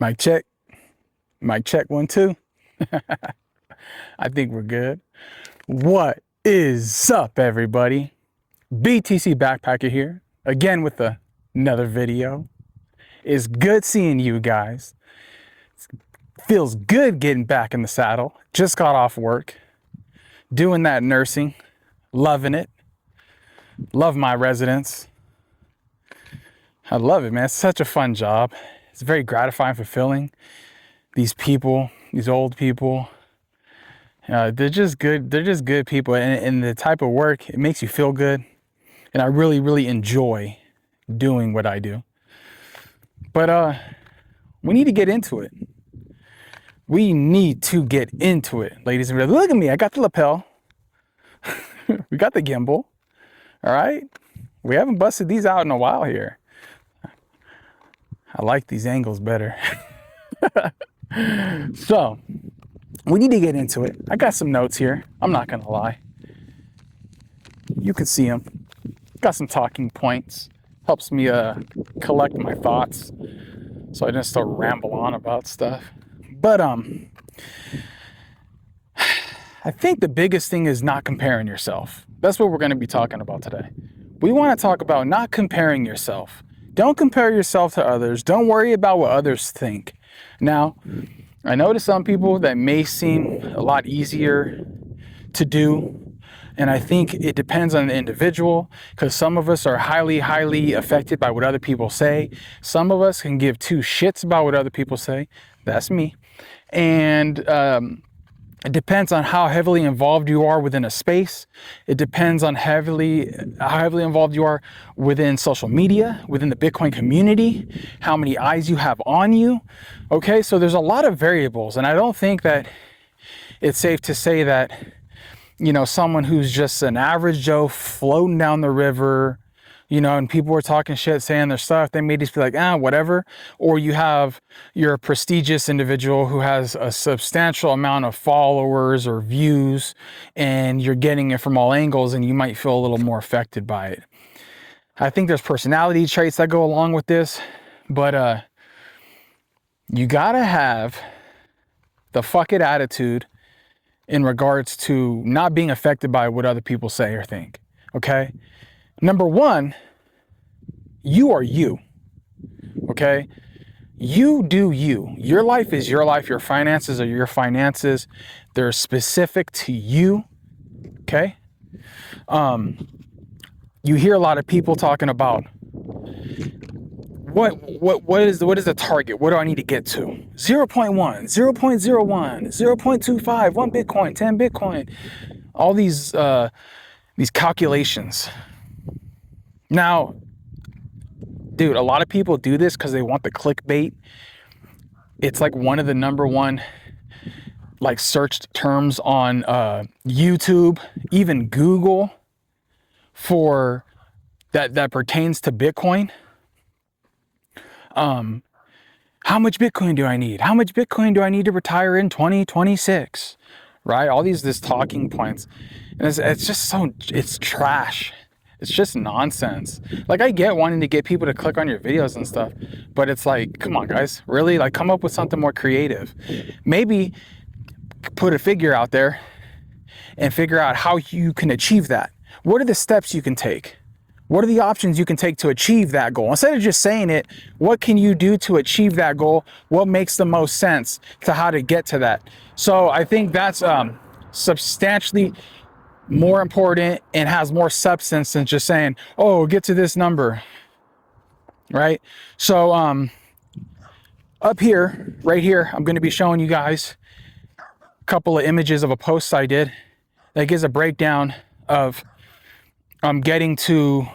Mic check. Mic check 1 2. I think we're good. What is up, everybody? BTC Backpacker here, again with another video. It's good seeing you guys. Feels good getting back in the saddle. Just got off work, doing that nursing, loving it. Love my residence. I love it, man. It's such a fun job. It's very gratifying, fulfilling. These people, these old people, they're just good. They're just good people, and the type of work, it makes you feel good. And I really, really enjoy doing what I do. But we need to get into it. We need to get into it, ladies and gentlemen. Look at me. I got the lapel. We got the gimbal. All right. We haven't busted these out in a while here. I like these angles better. So we need to get into it. I got some notes here. I'm not going to lie. You can see them. Got some talking points. Helps me collect my thoughts so I don't start ramble on about stuff. But I think the biggest thing is not comparing yourself. That's what we're going to be talking about today. We want to talk about not comparing yourself. Don't compare yourself to others. Don't worry about what others think. Now, I know to some people that may seem a lot easier to do. And I think it depends on the individual, because some of us are highly, highly affected by what other people say. Some of us can give two shits about what other people say. That's me. And it depends on how heavily involved you are within a space. It depends on how heavily involved you are within social media, within the Bitcoin community, how many eyes you have on you. Okay, so there's a lot of variables, and I don't think that it's safe to say that, you know, someone who's just an average Joe floating down the river, you know, and people were talking shit, saying their stuff, they may just be like, whatever. Or you have your prestigious individual who has a substantial amount of followers or views, and you're getting it from all angles, and you might feel a little more affected by it. I think there's personality traits that go along with this, but you gotta have the fuck it attitude in regards to not being affected by what other people say or think, okay? Number one, you are you, okay? You do you. Your life is your life. Your finances are your finances. They're specific to you, okay? You hear a lot of people talking about what is the target? What do I need to get to? 0.1, 0.01, 0.25, 1 Bitcoin, 10 Bitcoin. All these calculations. Now, dude, a lot of people do this because they want the clickbait. It's like one of the number one like searched terms on YouTube, even Google, for that pertains to Bitcoin. How much Bitcoin do I need? How much Bitcoin do I need to retire in 2026? Right? All these talking points. And it's just it's trash. It's just nonsense. Like, I get wanting to get people to click on your videos and stuff, but it's like, come on, guys, really? Like, come up with something more creative. Maybe put a figure out there and figure out how you can achieve that. What are the steps you can take? What are the options you can take to achieve that goal? Instead of just saying it, what can you do to achieve that goal? What makes the most sense to how to get to that? So I think that's substantially more important and has more substance than just saying, oh, get to this number, right? So up here, right here, I'm going to be showing you guys a couple of images of a post I did that gives a breakdown of getting to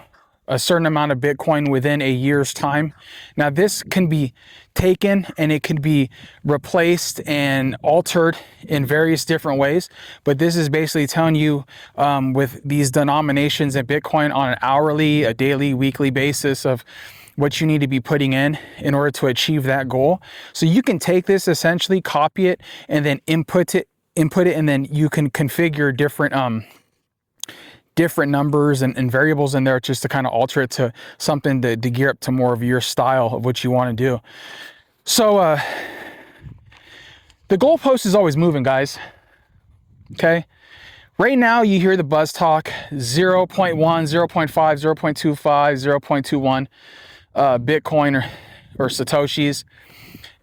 a certain amount of Bitcoin within a year's time. Now, this can be taken and it can be replaced and altered in various different ways, but this is basically telling you with these denominations in Bitcoin on an hourly, a daily, weekly basis of what you need to be putting in order to achieve that goal. So you can take this, essentially copy it, and then input it, and then you can configure different numbers and variables in there just to kind of alter it to something to gear up to more of your style of what you want to do. So the goalpost is always moving, guys. Okay. Right now, you hear the buzz talk 0.1, 0.5, 0.25, 0.21 Bitcoin or Satoshis.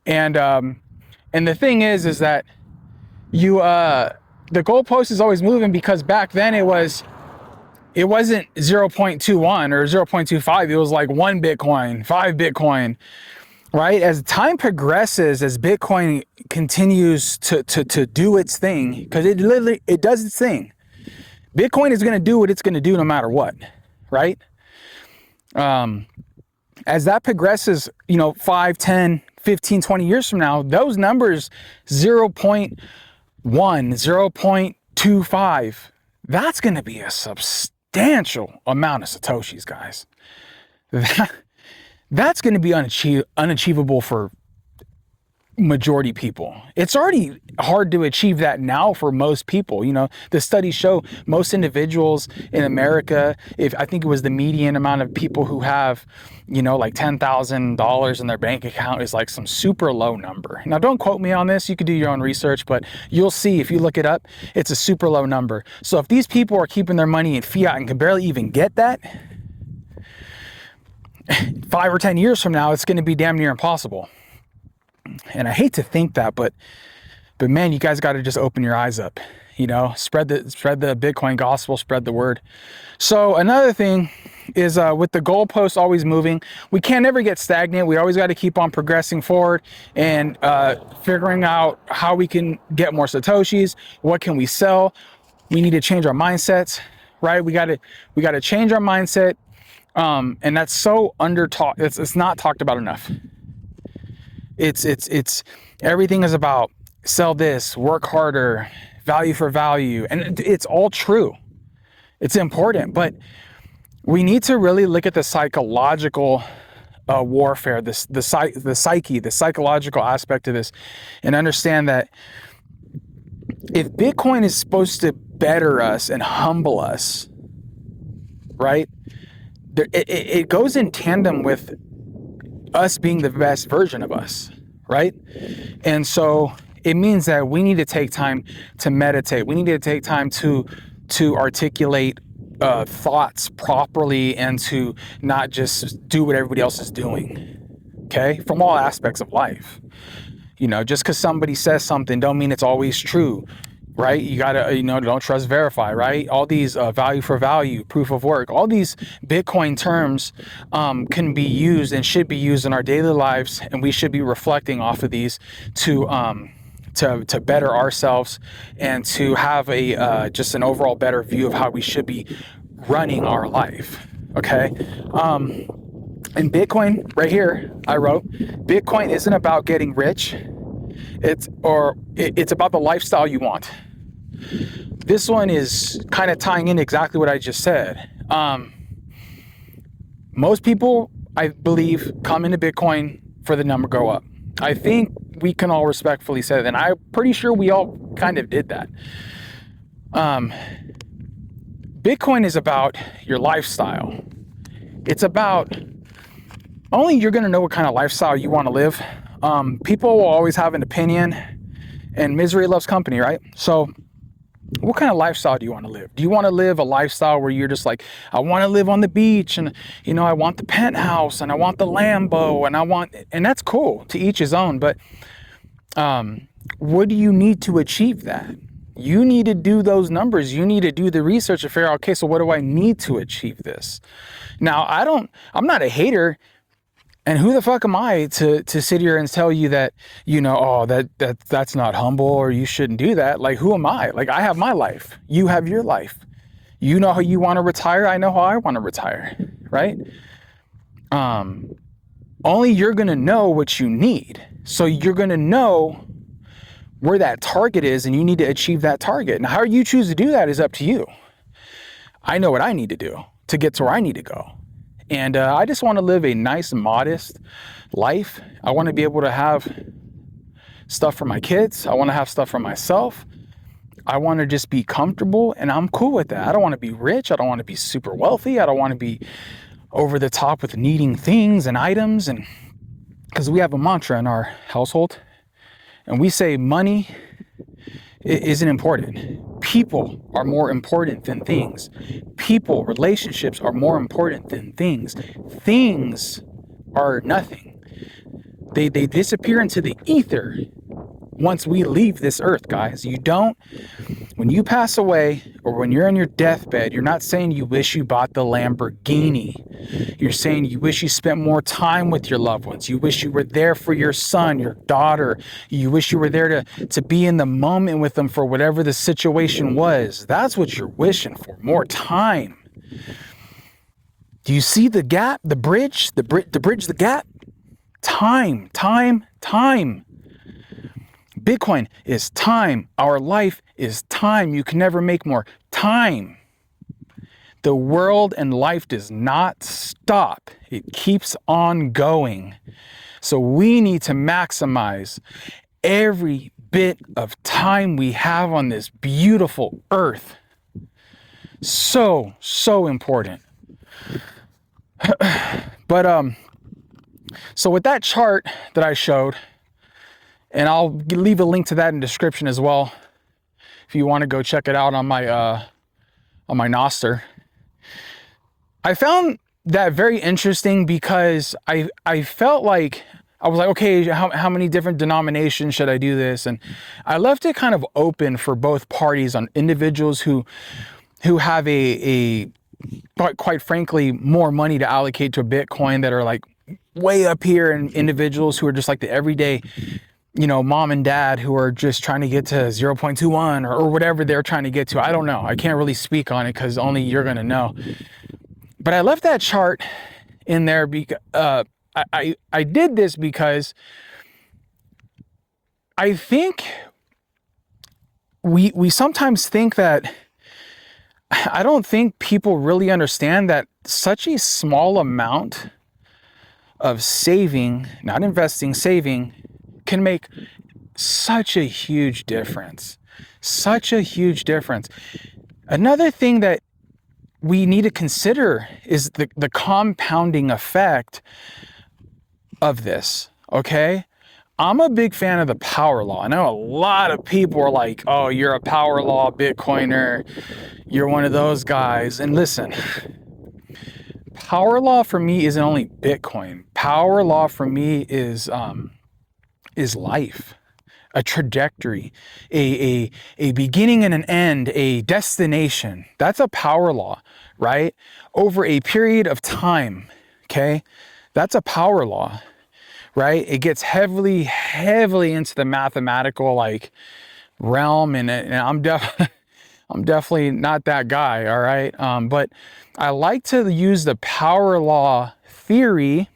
And the thing is that the goalpost is always moving, because back then it wasn't 0.21 or 0.25. It was like 1 Bitcoin, 5 Bitcoin, right? As time progresses, as Bitcoin continues to do its thing, because it does its thing. Bitcoin is going to do what it's going to do no matter what, right? As that progresses, 5, 10, 15, 20 years from now, those numbers, 0.1, 0.25, that's going to be a substantial amount of Satoshis, guys. That's going to be unachievable for majority people. It's already hard to achieve that now for most people. The studies show most individuals in America, I think it was the median amount of people who have, like $10,000 in their bank account is like some super low number. Now, don't quote me on this. You could do your own research, but you'll see if you look it up, it's a super low number. So if these people are keeping their money in fiat and can barely even get that, 5 or 10 years from now, it's going to be damn near impossible. And I hate to think that, but man, you guys got to just open your eyes up, spread the Bitcoin gospel, spread the word. So another thing is with the goalposts always moving, we can't ever get stagnant. We always got to keep on progressing forward and figuring out how we can get more Satoshis. What can we sell? We need to change our mindsets, right? We got to change our mindset. And that's so it's not talked about enough. It's everything is about sell this, work harder, value for value. And it's all true. It's important, but we need to really look at the psychological warfare, the psyche, the psychological aspect of this, and understand that if Bitcoin is supposed to better us and humble us, right? It goes in tandem with us being the best version of us, right? And so it means that we need to take time to meditate. We need to take time to articulate thoughts properly and to not just do what everybody else is doing, okay? From all aspects of life. Just because somebody says something don't mean it's always true, right? You gotta, don't trust, verify, right? All these value for value, proof of work, all these Bitcoin terms can be used and should be used in our daily lives, and we should be reflecting off of these to better ourselves and to have a just an overall better view of how we should be running our life. Okay. And Bitcoin right here, I wrote, Bitcoin isn't about getting rich. It's about the lifestyle you want. This one is kind of tying in exactly what I just said. Most people, I believe, come into Bitcoin for the number go up. I think we can all respectfully say that, and I'm pretty sure we all kind of did that. Bitcoin is about your lifestyle. It's about only you're going to know what kind of lifestyle you want to live. People will always have an opinion, and misery loves company, right? So what kind of lifestyle do you want to live? Do you want to live a lifestyle where you're just like, I want to live on the beach, and I want the penthouse, and I want the Lambo, and that's cool, to each his own. But what do you need to achieve that? You need to do those numbers. You need to do the research to figure out, okay, so what do I need to achieve this? Now, I'm not a hater. And who the fuck am I to sit here and tell you that, that's not humble, or you shouldn't do that? Like, who am I? Like, I have my life. You have your life. You know how you want to retire. I know how I want to retire, right? Only you're going to know what you need. So you're going to know where that target is, and you need to achieve that target. Now, how you choose to do that is up to you. I know what I need to do to get to where I need to go. And I just want to live a nice, modest life. I want to be able to have stuff for my kids. I want to have stuff for myself. I want to just be comfortable, and I'm cool with that. I don't want to be rich. I don't want to be super wealthy. I don't want to be over the top with needing things and items. And because we have a mantra in our household, and we say money isn't important. People are more important than things. People, relationships are more important than things. Things are nothing. They disappear into the ether once we leave this earth, guys. When you pass away or when you're on your deathbed, you're not saying you wish you bought the Lamborghini. You're saying you wish you spent more time with your loved ones. You wish you were there for your son, your daughter. You wish you were there to be in the moment with them for whatever the situation was. That's what you're wishing for, more time. Do you see the gap, the bridge, the gap? Time. Bitcoin is time. Our life is time. You can never make more time. The world and life does not stop. It keeps on going. So we need to maximize every bit of time we have on this beautiful earth. So important. But so with that chart that I showed, and I'll leave a link to that in the description as well, if you want to go check it out on my Noster. I found that very interesting because I felt like I was like, okay, how many different denominations should I do this? And I left it kind of open for both parties, on individuals who have quite frankly more money to allocate to a Bitcoin, that are like way up here, and individuals who are just like the everyday, mom and dad who are just trying to get to 0.21 or whatever they're trying to get to. I don't know. I can't really speak on it because only you're going to know. But I left that chart in there because I did this because I think we sometimes think that, I don't think people really understand that such a small amount of saving, not investing, saving, can make such a huge difference. Such a huge difference. Another thing that we need to consider is the compounding effect of this, okay? I'm a big fan of the power law. I know a lot of people are like, oh, you're a power law Bitcoiner. You're one of those guys. And listen, power law for me isn't only Bitcoin. Power law for me is life, a trajectory, a beginning and an end, a destination. That's a power law, right? Over a period of time, okay? That's a power law, right? It gets heavily into the mathematical realm, and I'm definitely not that guy, all right? But I like to use the power law theory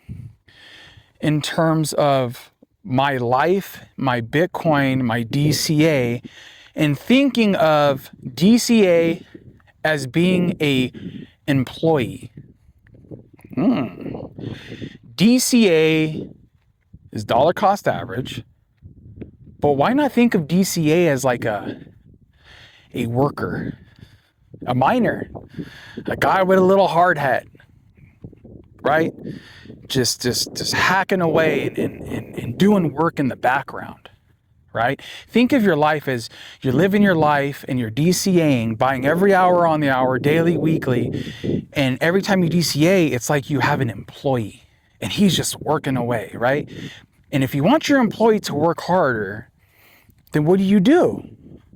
in terms of my life, my Bitcoin, my DCA, and thinking of DCA as being a employee. DCA is dollar cost average, but why not think of DCA as like a worker, a miner, a guy with a little hard hat, right? Just hacking away and doing work in the background, right? Think of your life as you're living your life and you're DCAing, buying every hour on the hour, daily, weekly, and every time you DCA, it's like you have an employee and he's just working away, right? And if you want your employee to work harder, then what do?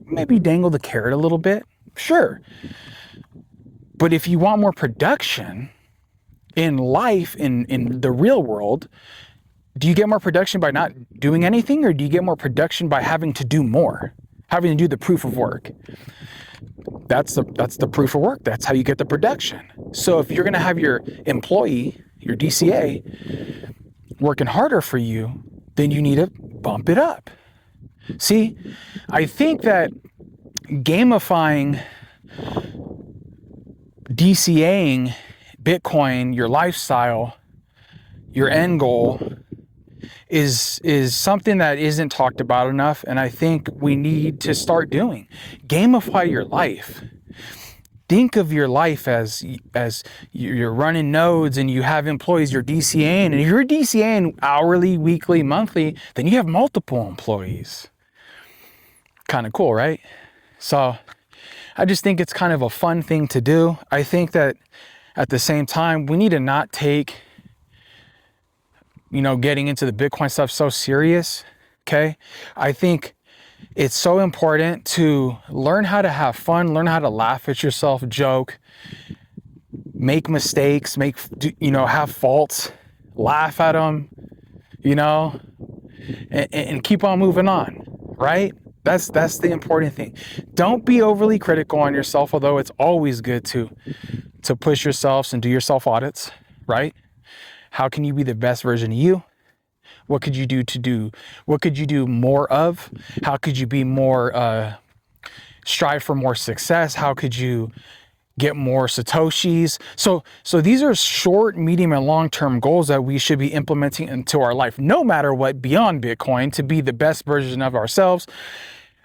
Maybe dangle the carrot a little bit, sure. But if you want more production in life, in the real world, do you get more production by not doing anything, or do you get more production by having to do more, having to do the proof of work? That's the proof of work. That's how you get the production. So if you're going to have your employee, your DCA, working harder for you, then you need to bump it up. See, I think that gamifying DCAing Bitcoin, your lifestyle, your end goal, is something that isn't talked about enough, and I think we need to start doing. Gamify your life. think of your life as you're running nodes and you have employees, you're DCAing, and if you're DCAing hourly, weekly, monthly, then you have multiple employees. Kind of cool, right? So I just think it's kind of a fun thing to do. I think that at the same time, we need to not take, getting into the Bitcoin stuff so serious. Okay. I think it's so important to learn how to have fun, learn how to laugh at yourself, joke, make mistakes, have faults, laugh at them, and keep on moving on, right? That's the important thing. Don't be overly critical on yourself, although it's always good to push yourselves and do your self audits, right? How can you be the best version of you? What could you do what could you do more of? How could you be more, strive for more success? How could you get more Satoshis? So these are short, medium, and long-term goals that we should be implementing into our life, no matter what, beyond Bitcoin, to be the best version of ourselves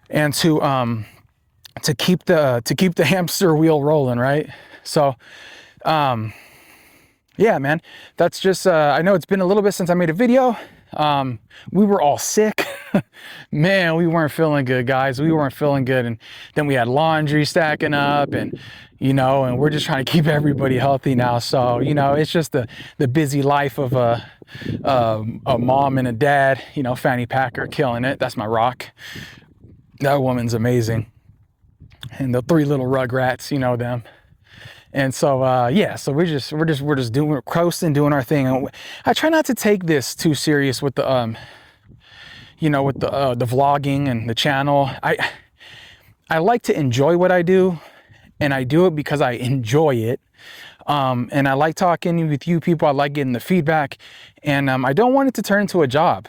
and to keep the hamster wheel rolling, right? So, yeah, man, that's just, I know it's been a little bit since I made a video. We were all sick. Man, we weren't feeling good, guys. We weren't feeling good. And then we had laundry stacking up and we're just trying to keep everybody healthy now. So, it's just the busy life of a mom and a dad, Fanny Packer killing it. That's my rock. That woman's amazing. And the 3 little rugrats, them. And so, yeah, so we're just coasting, doing our thing. And I try not to take this too serious with the, the vlogging and the channel. I like to enjoy what I do, and I do it because I enjoy it. And I like talking with you people. I like getting the feedback, and I don't want it to turn into a job.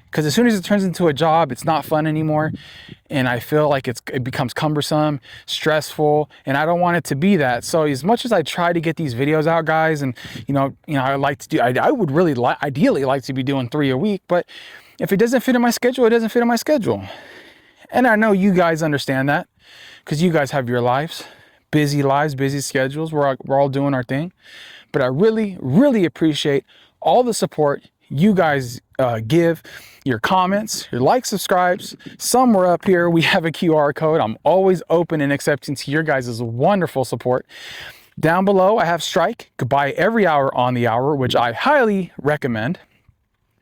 Because as soon as it turns into a job, it's not fun anymore. And I feel like it becomes cumbersome, stressful, and I don't want it to be that. So as much as I try to get these videos out, guys, and I like to do, I would really ideally like to be doing 3 a week, but if it doesn't fit in my schedule, it doesn't fit in my schedule. And I know you guys understand that because you guys have your lives, busy schedules. We're all doing our thing. But I really, really appreciate all the support you guys give, your comments, your likes, subscribes. Somewhere up here, we have a QR code. I'm always open and accepting to your guys' wonderful support. Down below, I have Strike. Could buy every hour on the hour, which I highly recommend.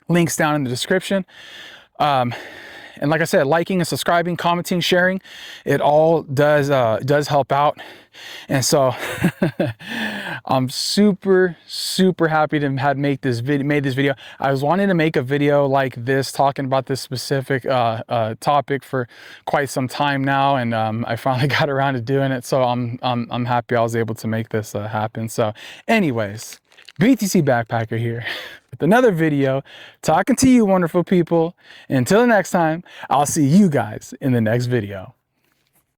Links down in the description. And like I said, liking and subscribing, commenting, sharing, it all does help out. And so I'm super, super happy to have made this video. I was wanting to make a video like this, talking about this specific topic for quite some time now, and I finally got around to doing it. So I'm happy I was able to make this happen. So anyways, BTC Backpacker here with another video, talking to you wonderful people. Until next time, I'll see you guys in the next video.